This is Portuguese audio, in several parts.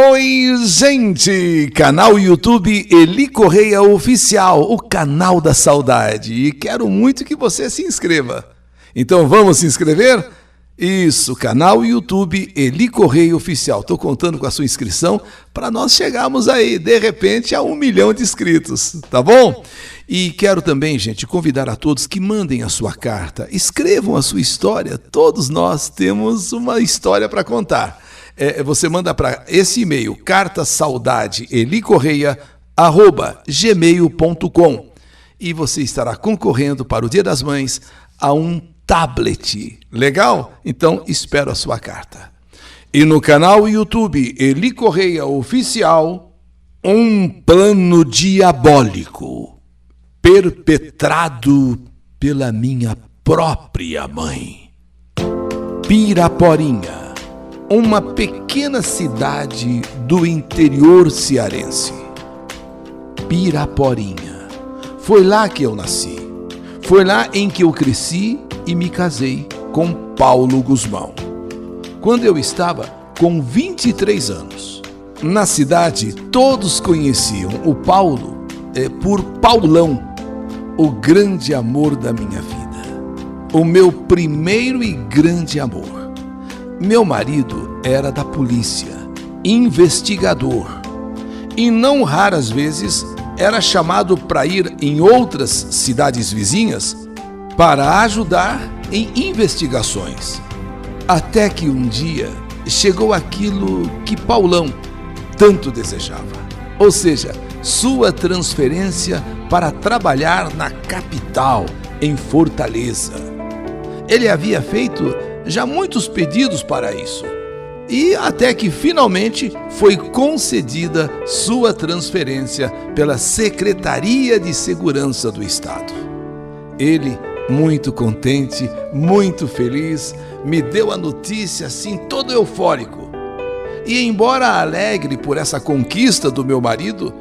Oi, gente! Canal YouTube Eli Correia Oficial, o canal da saudade. E quero muito que você se inscreva. Então vamos se inscrever? Isso, canal YouTube Eli Correia Oficial. Estou contando com a sua inscrição para nós chegarmos aí, de repente, a 1 milhão de inscritos, tá bom? E quero também, gente, convidar a todos que mandem a sua carta, escrevam a sua história. Todos nós temos uma história para contar. Você manda para esse e-mail, cartasaudadeelicorreia@gmail.com, e você estará concorrendo para o Dia das Mães a um tablet. Legal? Então espero a sua carta. E no canal YouTube Eli Correia Oficial, um plano diabólico perpetrado pela minha própria mãe. Piraporinha, uma pequena cidade do interior cearense. Piraporinha. Foi lá que eu nasci. Foi lá em que eu cresci e me casei com Paulo Guzmão, quando eu estava com 23 anos. Na cidade, todos conheciam o Paulo por Paulão, o grande amor da minha vida, o meu primeiro e grande amor. Meu marido era da polícia, investigador, e não raras vezes era chamado para ir em outras cidades vizinhas para ajudar em investigações. Até que um dia chegou aquilo que Paulão tanto desejava, ou seja, sua transferência para trabalhar na capital, em Fortaleza. Ele havia feito já muitos pedidos para isso, e até que finalmente foi concedida sua transferência pela Secretaria de Segurança do Estado. Ele, muito contente, muito feliz, me deu a notícia assim, todo eufórico. E embora alegre por essa conquista do meu marido,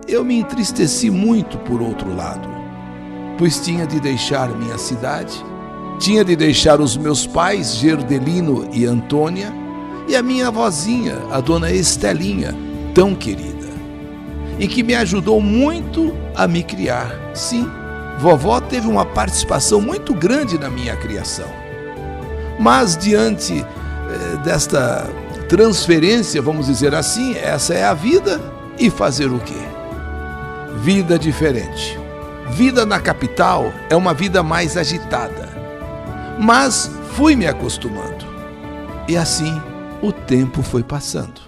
eu me entristeci muito por outro lado, pois tinha de deixar minha cidade, tinha de deixar os meus pais, Gerdelino e Antônia, e a minha avózinha, a dona Estelinha, tão querida, e que me ajudou muito a me criar. Sim, vovó teve uma participação muito grande na minha criação. Mas diante desta transferência, vamos dizer assim, essa é a vida, e fazer o quê? Vida diferente. Vida na capital é uma vida mais agitada. Mas fui me acostumando. E assim o tempo foi passando.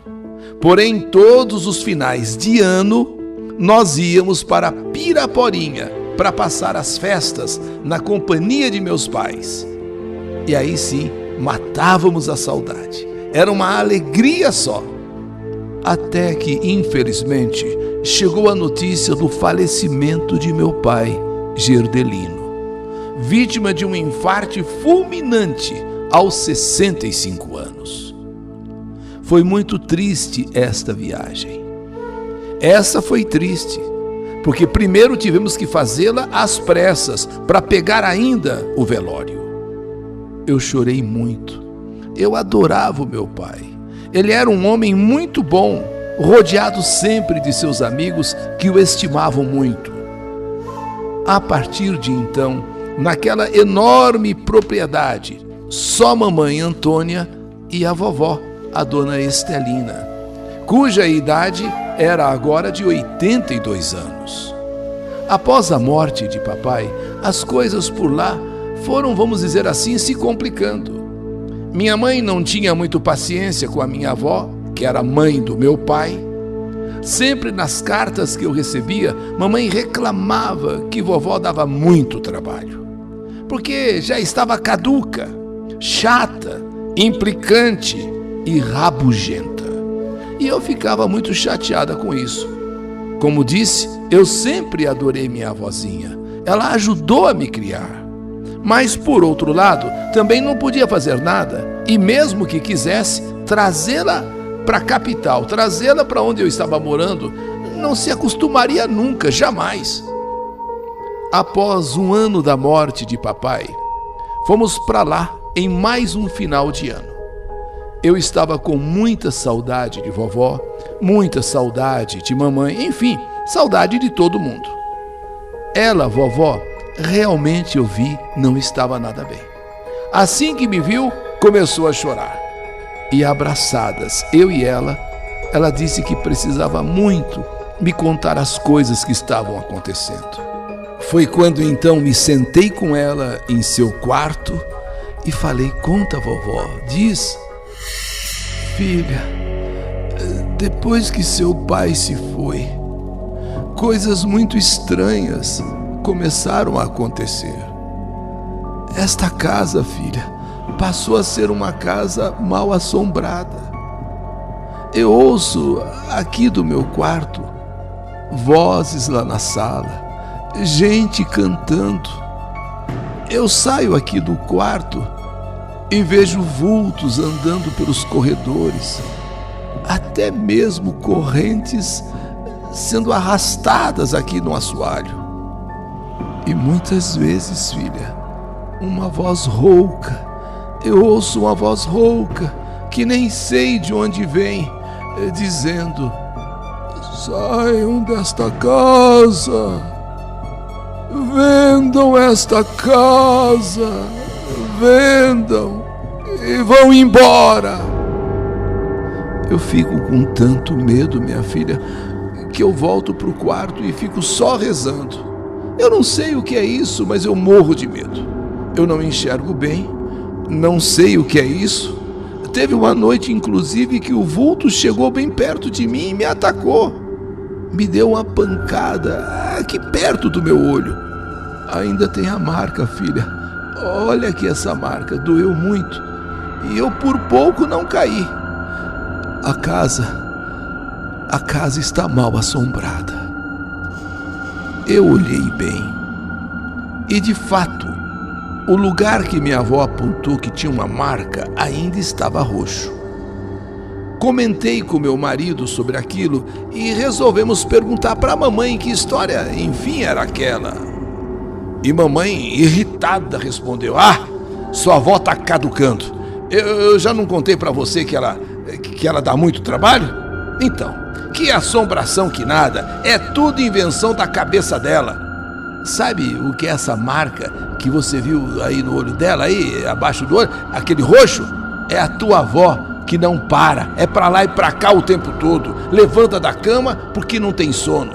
Porém, todos os finais de ano, nós íamos para Piraporinha para passar as festas na companhia de meus pais. E aí sim, matávamos a saudade. Era uma alegria só. Até que, infelizmente, chegou a notícia do falecimento de meu pai, Gerdelino, vítima de um infarte fulminante aos 65 anos. Foi muito triste esta viagem. Essa foi triste, porque primeiro tivemos que fazê-la às pressas para pegar ainda o velório. Eu chorei muito. Eu adorava o meu pai. Ele era um homem muito bom, rodeado sempre de seus amigos que o estimavam muito. A partir de então, naquela enorme propriedade, só mamãe Antônia e a vovó, a dona Estelina, cuja idade era agora de 82 anos. Após a morte de papai, as coisas por lá foram, vamos dizer assim, se complicando. Minha mãe não tinha muito paciência com a minha avó, que era mãe do meu pai. Sempre nas cartas que eu recebia, mamãe reclamava que vovó dava muito trabalho, porque já estava caduca, chata, implicante e rabugenta. E eu ficava muito chateada com isso. Como disse, eu sempre adorei minha avózinha. Ela ajudou a me criar. Mas, por outro lado, também não podia fazer nada. E mesmo que quisesse, trazê-la para a capital, trazê-la para onde eu estava morando, não se acostumaria nunca, jamais. Após um ano da morte de papai, fomos para lá em mais um final de ano. Eu estava com muita saudade de vovó, muita saudade de mamãe, enfim, saudade de todo mundo. Ela, vovó, realmente eu vi, não estava nada bem. Assim que me viu, começou a chorar. E abraçadas, eu e ela disse que precisava muito me contar as coisas que estavam acontecendo. Foi quando então me sentei com ela em seu quarto e falei: conta, vovó, diz. Filha, depois que seu pai se foi, coisas muito estranhas começaram a acontecer. Esta casa, filha, passou a ser uma casa mal assombrada. Eu ouço aqui do meu quarto vozes lá na sala, gente cantando. Eu saio aqui do quarto e vejo vultos andando pelos corredores, até mesmo correntes sendo arrastadas aqui no assoalho. E muitas vezes, filha, uma voz rouca, eu ouço uma voz rouca, que nem sei de onde vem, dizendo: saiam desta casa, vendam esta casa, vendam e vão embora. Eu fico com tanto medo, minha filha, que eu volto para o quarto e fico só rezando. Eu não sei o que é isso, mas eu morro de medo. Eu não enxergo bem, não sei o que é isso. Teve uma noite, inclusive, que o vulto chegou bem perto de mim e me atacou. Me deu uma pancada aqui perto do meu olho. Ainda tem a marca, filha. Olha aqui essa marca, doeu muito. E eu por pouco não caí. A casa está mal assombrada. Eu olhei bem. E de fato, o lugar que minha avó apontou que tinha uma marca ainda estava roxo. Comentei com meu marido sobre aquilo e resolvemos perguntar para a mamãe que história, enfim, era aquela. E mamãe, irritada, respondeu: sua avó está caducando. Eu já não contei para você que ela dá muito trabalho? Então, que assombração que nada, é tudo invenção da cabeça dela. Sabe o que é essa marca que você viu aí no olho dela, aí abaixo do olho, aquele roxo? É a tua avó que não para, é pra lá e pra cá o tempo todo, levanta da cama porque não tem sono.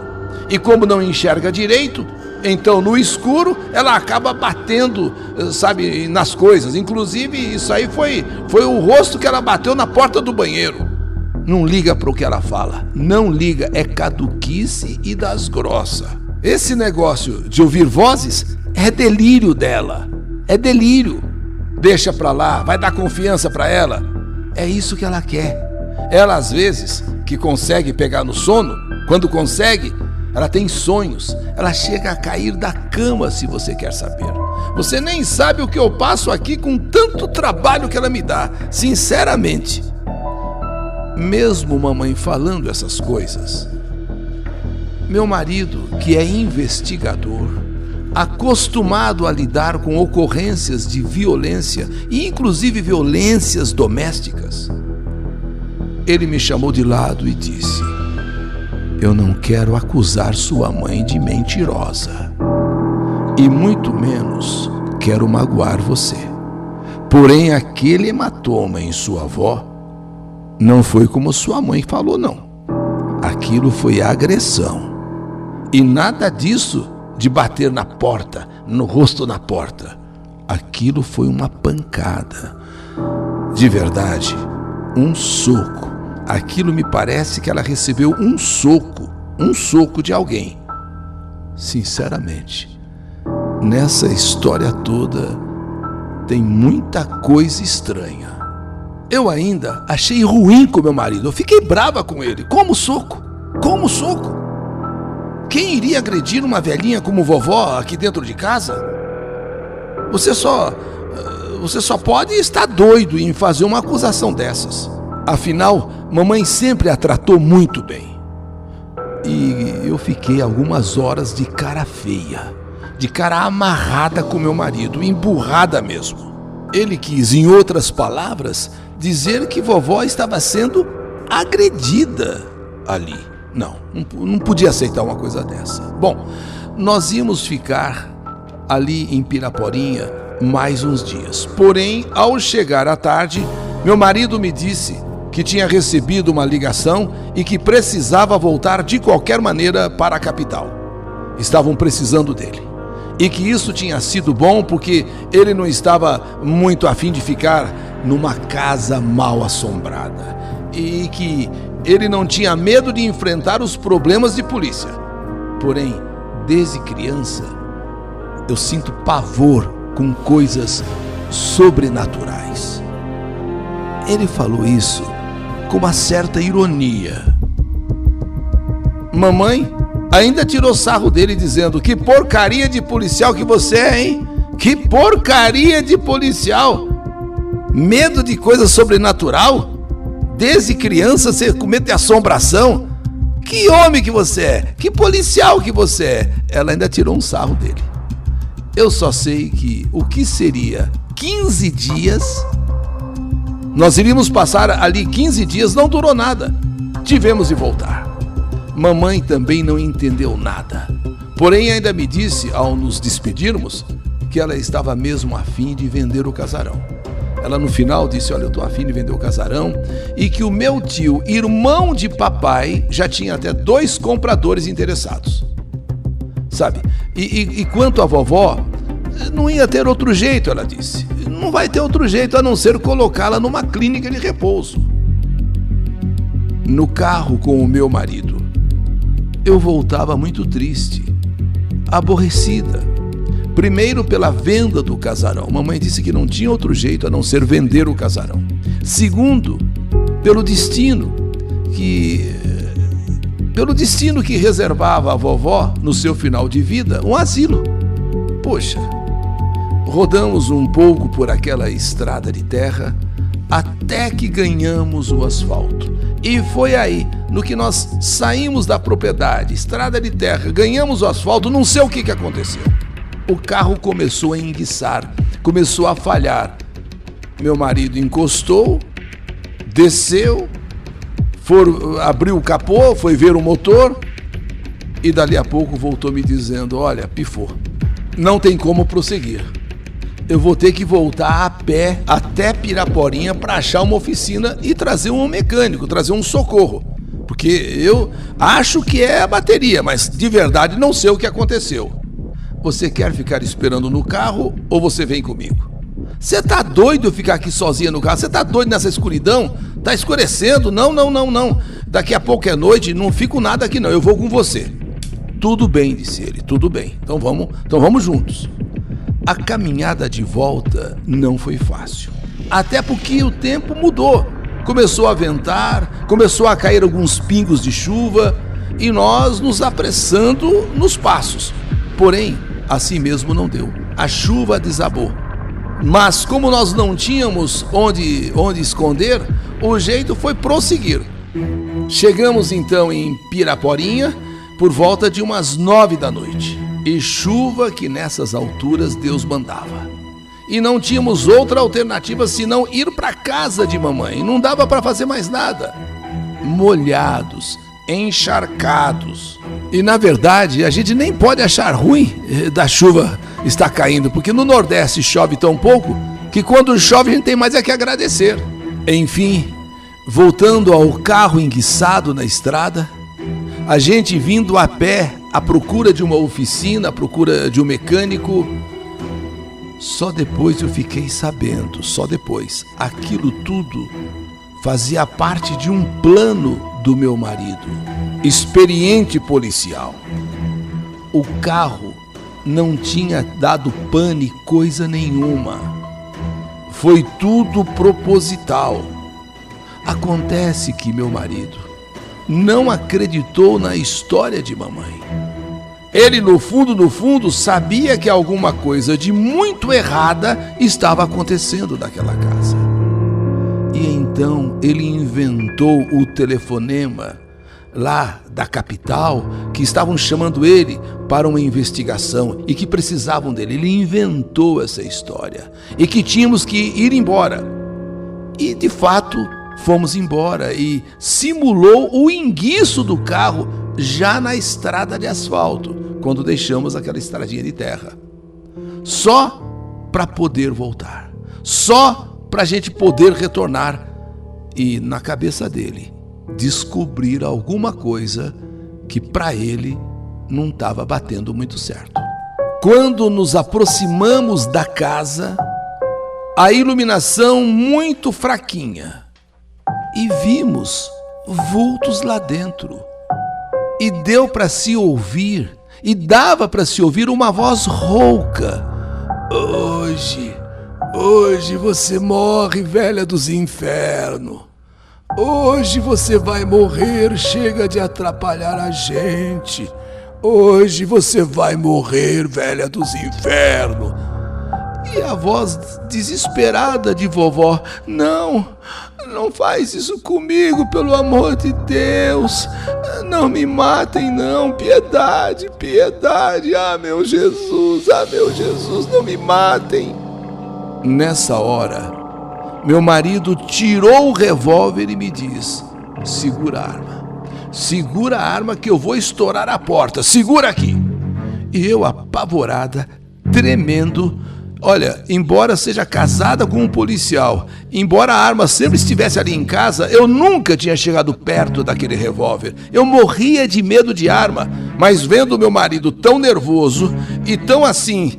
E como não enxerga direito, então no escuro ela acaba batendo, sabe, nas coisas. Inclusive isso aí foi o rosto que ela bateu na porta do banheiro. Não liga pro que ela fala, não liga, é caduquice e das grossas. Esse negócio de ouvir vozes é delírio dela, é delírio. Deixa pra lá, vai dar confiança pra ela. É isso que ela quer. Ela às vezes, que consegue pegar no sono, quando consegue, ela tem sonhos. Ela chega a cair da cama, se você quer saber. Você nem sabe o que eu passo aqui com tanto trabalho que ela me dá, sinceramente. Mesmo mamãe falando essas coisas, meu marido, que é investigador, acostumado a lidar com ocorrências de violência e inclusive violências domésticas, ele me chamou de lado e disse: eu não quero acusar sua mãe de mentirosa e muito menos quero magoar você. Porém, aquele hematoma em sua avó não foi como sua mãe falou, não. Aquilo foi agressão. E nada disso de bater na porta, no rosto na porta. Aquilo foi uma pancada. De verdade, um soco. Aquilo me parece que ela recebeu um soco de alguém. Sinceramente, nessa história toda tem muita coisa estranha. Eu ainda achei ruim com meu marido, eu fiquei brava com ele. Como soco? Como soco? Quem iria agredir uma velhinha como vovó aqui dentro de casa? Você só pode estar doido em fazer uma acusação dessas. Afinal, mamãe sempre a tratou muito bem. E eu fiquei algumas horas de cara feia, de cara amarrada com meu marido, emburrada mesmo. Ele quis, em outras palavras, dizer que vovó estava sendo agredida ali. Não podia aceitar uma coisa dessa. Bom, nós íamos ficar ali em Piraporinha mais uns dias. Porém, ao chegar à tarde, meu marido me disse que tinha recebido uma ligação e que precisava voltar de qualquer maneira para a capital. Estavam precisando dele. E que isso tinha sido bom porque ele não estava muito afim de ficar numa casa mal assombrada. E que ele não tinha medo de enfrentar os problemas de polícia. Porém, desde criança, eu sinto pavor com coisas sobrenaturais. Ele falou isso com uma certa ironia. Mamãe ainda tirou sarro dele dizendo: que porcaria de policial que você é, hein? Que porcaria de policial! Medo de coisa sobrenatural? Desde criança você comete assombração? Que homem que você é? Que policial que você é? Ela ainda tirou um sarro dele. Eu só sei que o que seria 15 dias, nós iríamos passar ali 15 dias, não durou nada. Tivemos de voltar. Mamãe também não entendeu nada. Porém, ainda me disse, ao nos despedirmos, que ela estava mesmo a fim de vender o casarão. Ela no final disse: olha, eu estou a fim de vender o casarão, e que o meu tio, irmão de papai, já tinha até 2 compradores interessados. Sabe? E quanto à vovó, não ia ter outro jeito, ela disse. Não vai ter outro jeito a não ser colocá-la numa clínica de repouso. No carro com o meu marido, eu voltava muito triste, aborrecida. Primeiro, pela venda do casarão. Mamãe disse que não tinha outro jeito a não ser vender o casarão. Segundo, pelo destino que reservava a vovó, no seu final de vida, um asilo. Poxa, rodamos um pouco por aquela estrada de terra até que ganhamos o asfalto. E foi aí, no que nós saímos da propriedade, estrada de terra, ganhamos o asfalto, não sei o que aconteceu. O carro começou a enguiçar, começou a falhar. Meu marido encostou, desceu, abriu o capô, foi ver o motor e dali a pouco voltou me dizendo: olha, pifou, não tem como prosseguir. Eu vou ter que voltar a pé até Piraporinha para achar uma oficina e trazer um mecânico, trazer um socorro. Porque eu acho que é a bateria, mas de verdade não sei o que aconteceu. Você quer ficar esperando no carro ou você vem comigo? Você tá doido ficar aqui sozinha no carro? Você tá doido nessa escuridão? Tá escurecendo? Não. Daqui a pouco é noite, não fico nada aqui não, eu vou com você. Tudo bem, disse ele, tudo bem. Então vamos juntos. A caminhada de volta não foi fácil. Até porque o tempo mudou. Começou a ventar, começou a cair alguns pingos de chuva e nós nos apressando nos passos. Porém, assim mesmo não deu. A chuva desabou. Mas como nós não tínhamos onde esconder, o jeito foi prosseguir. Chegamos então em Piraporinha por volta de umas 9 da noite. E chuva que nessas alturas Deus mandava. E não tínhamos outra alternativa senão ir para casa de mamãe. Não dava para fazer mais nada. Molhados, encharcados. E na verdade a gente nem pode achar ruim da chuva estar caindo, porque no Nordeste chove tão pouco que quando chove a gente tem mais é que agradecer. Enfim, voltando ao carro enguiçado na estrada, a gente vindo a pé à procura de uma oficina, à procura de um mecânico. Só depois eu fiquei sabendo, só depois, aquilo tudo fazia parte de um plano do meu marido, experiente policial. O carro não tinha dado pane coisa nenhuma. Foi tudo proposital. Acontece que meu marido não acreditou na história de mamãe. Ele, no fundo, sabia que alguma coisa de muito errada estava acontecendo naquela casa. E então ele inventou o telefonema lá da capital que estavam chamando ele para uma investigação e que precisavam dele. Ele inventou essa história e que tínhamos que ir embora. E de fato fomos embora e simulou o enguiço do carro já na estrada de asfalto, quando deixamos aquela estradinha de terra. Só para poder voltar, só para a gente poder retornar e na cabeça dele descobrir alguma coisa que para ele não estava batendo muito certo. Quando nos aproximamos da casa, a iluminação muito fraquinha e vimos vultos lá dentro. E deu para se ouvir, e dava para se ouvir uma voz rouca. Hoje você morre, velha dos infernos. Hoje você vai morrer, chega de atrapalhar a gente. Hoje você vai morrer, velha dos infernos. E a voz desesperada de vovó: não faz isso comigo, pelo amor de Deus. Não me matem não, piedade. Ah, meu Jesus, não me matem. Nessa hora, meu marido tirou o revólver e me diz: segura a arma que eu vou estourar a porta, segura aqui. E eu, apavorada, tremendo, olha, embora seja casada com um policial, embora a arma sempre estivesse ali em casa, eu nunca tinha chegado perto daquele revólver. Eu morria de medo de arma, mas vendo meu marido tão nervoso e tão assim,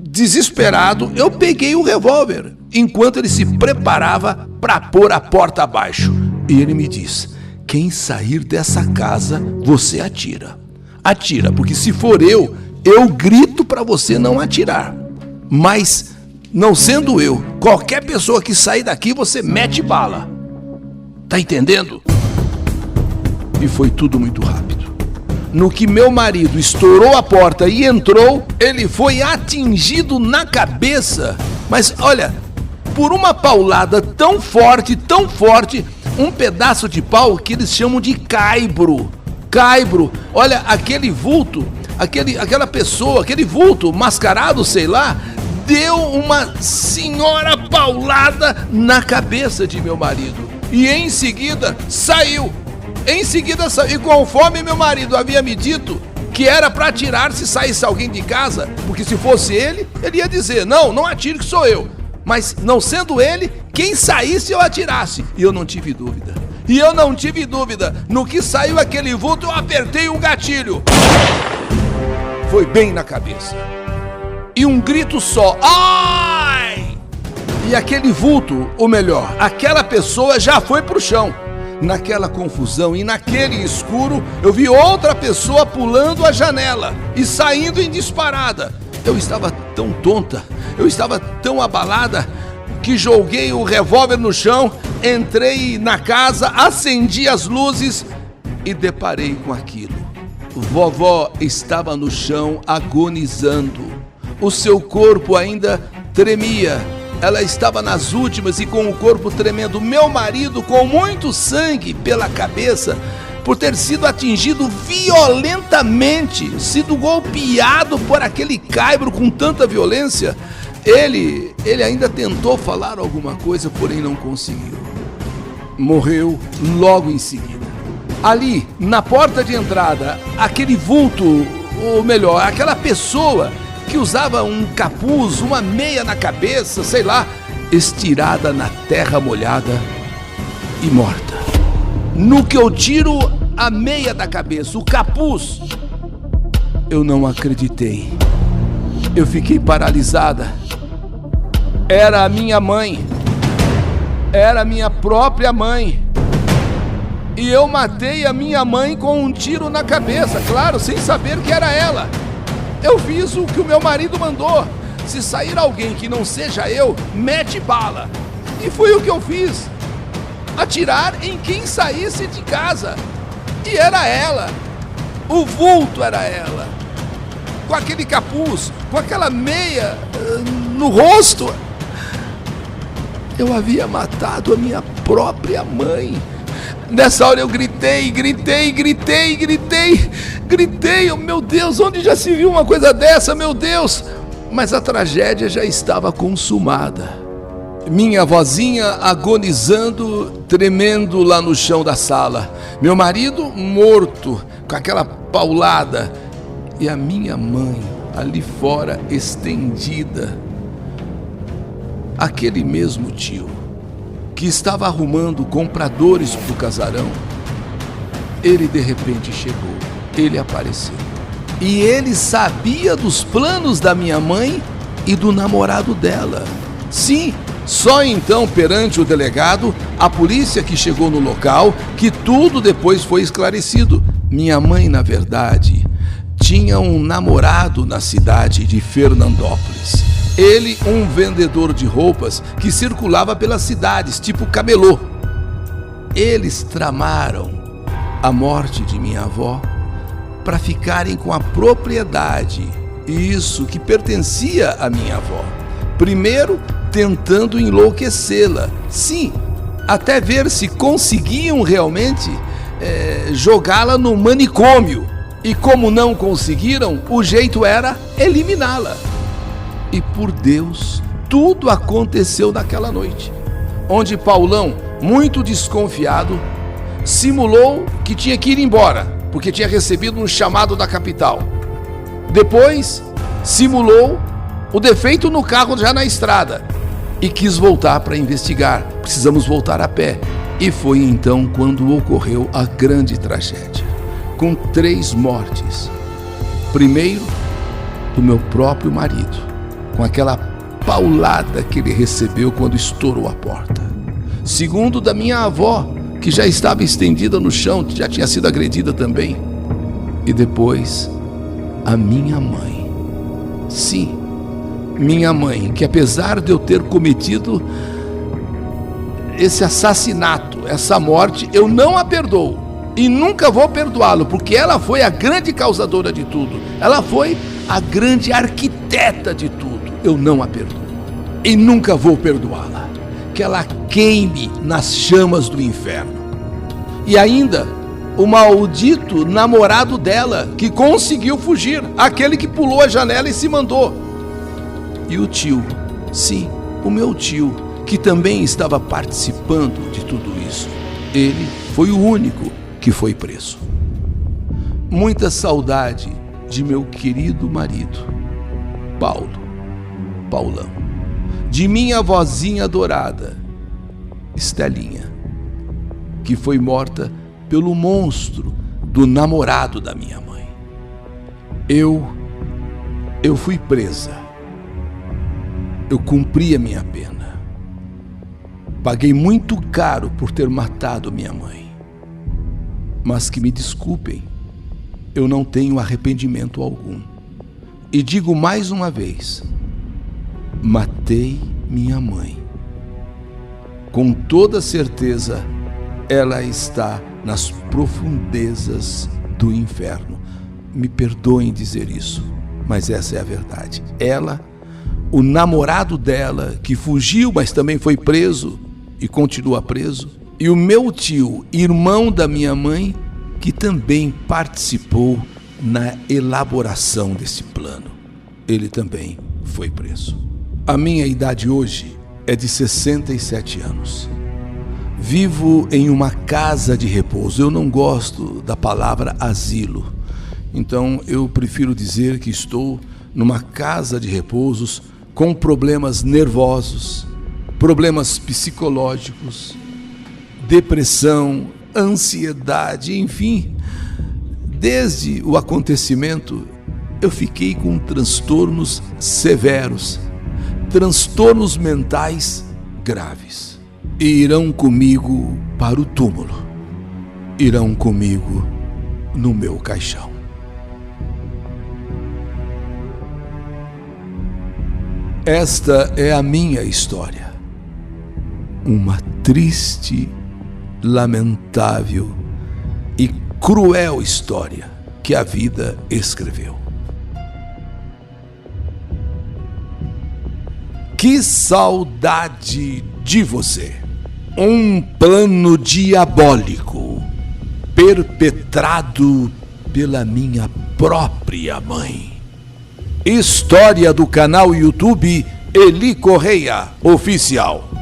desesperado, eu peguei o revólver, enquanto ele se preparava para pôr a porta abaixo. E ele me diz: quem sair dessa casa, você atira. Atira, porque se for eu grito para você não atirar. Mas, não sendo eu, qualquer pessoa que sair daqui, você mete bala. Tá entendendo? E foi tudo muito rápido. No que meu marido estourou a porta e entrou, ele foi atingido na cabeça. Mas, olha, por uma paulada tão forte, um pedaço de pau que eles chamam de caibro. Caibro, olha, aquele vulto, aquela pessoa, aquele vulto mascarado, sei lá, deu uma senhora paulada na cabeça de meu marido. E em seguida saiu. E conforme meu marido havia me dito que era para atirar se saísse alguém de casa, porque se fosse ele ia dizer: não atire que sou eu. Mas não sendo ele, quem saísse eu atirasse. E eu não tive dúvida. No que saiu aquele vulto, eu apertei o gatilho. Foi bem na cabeça. E um grito só: ai! E aquele vulto, ou melhor, aquela pessoa já foi pro chão. Naquela confusão e naquele escuro, eu vi outra pessoa pulando a janela e saindo em disparada. Eu estava tão tonta, eu estava tão abalada, que joguei o revólver no chão, entrei na casa, acendi as luzes e deparei com aquilo. Vovó estava no chão agonizando. O seu corpo ainda tremia. Ela estava nas últimas e com o corpo tremendo. Meu marido, com muito sangue pela cabeça, por ter sido atingido violentamente, sido golpeado por aquele caibro com tanta violência, ele ainda tentou falar alguma coisa, porém não conseguiu. Morreu logo em seguida. Ali, na porta de entrada, aquele vulto, ou melhor, aquela pessoa que usava um capuz, uma meia na cabeça, sei lá, estirada na terra molhada e morta. No que eu tiro a meia da cabeça, o capuz, eu não acreditei. Eu fiquei paralisada. Era a minha mãe. Era a minha própria mãe. E eu matei a minha mãe com um tiro na cabeça, claro, sem saber que era ela. Eu fiz o que o meu marido mandou. Se sair alguém que não seja eu, mete bala. E foi o que eu fiz. Atirar em quem saísse de casa. E era ela. O vulto era ela. Com aquele capuz, com aquela meia no rosto. Eu havia matado a minha própria mãe. Nessa hora eu gritei, oh, meu Deus, onde já se viu uma coisa dessa, meu Deus? Mas a tragédia já estava consumada. Minha vozinha agonizando, tremendo lá no chão da sala. Meu marido morto, com aquela paulada. E a minha mãe ali fora, estendida. Aquele mesmo tio que estava arrumando compradores para o casarão, ele de repente chegou, ele apareceu. E ele sabia dos planos da minha mãe e do namorado dela. Sim, só então, perante o delegado, a polícia que chegou no local, que tudo depois foi esclarecido. Minha mãe, na verdade, tinha um namorado na cidade de Fernandópolis. Ele, um vendedor de roupas que circulava pelas cidades, tipo camelô. Eles tramaram a morte de minha avó para ficarem com a propriedade, isso que pertencia à minha avó. Primeiro, tentando enlouquecê-la. Sim, até ver se conseguiam realmente jogá-la no manicômio. E como não conseguiram, o jeito era eliminá-la. E por Deus, tudo aconteceu naquela noite, onde Paulão, muito desconfiado, simulou que tinha que ir embora, porque tinha recebido um chamado da capital. Depois, simulou o defeito no carro já na estrada e quis voltar para investigar. Precisamos voltar a pé. E foi então quando ocorreu a grande tragédia, com 3 mortes. Primeiro, do meu próprio marido, com aquela paulada que ele recebeu quando estourou a porta. Segundo, da minha avó, que já estava estendida no chão, já tinha sido agredida também. E depois, a minha mãe. Sim, minha mãe, que apesar de eu ter cometido esse assassinato, essa morte, eu não a perdoo. E nunca vou perdoá-lo, porque ela foi a grande causadora de tudo. Ela foi a grande arquiteta de tudo. Eu não a perdoo. E nunca vou perdoá-la. Que ela queime nas chamas do inferno. E ainda, o maldito namorado dela, que conseguiu fugir. Aquele que pulou a janela e se mandou. E o tio, sim, o meu tio, que também estava participando de tudo isso. Ele foi o único que foi preso. Muita saudade de meu querido marido, Paulão, de minha vozinha adorada, Estelinha, que foi morta pelo monstro do namorado da minha mãe. Eu fui presa. Eu cumpri a minha pena. Paguei muito caro por ter matado minha mãe. Mas que me desculpem, eu não tenho arrependimento algum. E digo mais uma vez, matei minha mãe. Com toda certeza, ela está nas profundezas do inferno. Me perdoem dizer isso, mas essa é a verdade. Ela, o namorado dela, que fugiu, mas também foi preso e continua preso, e o meu tio, irmão da minha mãe, que também participou na elaboração desse plano. Ele também foi preso. A minha idade hoje é de 67 anos. Vivo em uma casa de repouso. Eu não gosto da palavra asilo. Então eu prefiro dizer que estou numa casa de repousos com problemas nervosos, problemas psicológicos, depressão, ansiedade, enfim. Desde o acontecimento, eu fiquei com transtornos severos, transtornos mentais graves. E irão comigo para o túmulo, irão comigo no meu caixão. Esta é a minha história. Uma triste, lamentável e cruel história que a vida escreveu. Que saudade de você! Um plano diabólico perpetrado pela minha própria mãe. História do canal YouTube Eli Correia Oficial.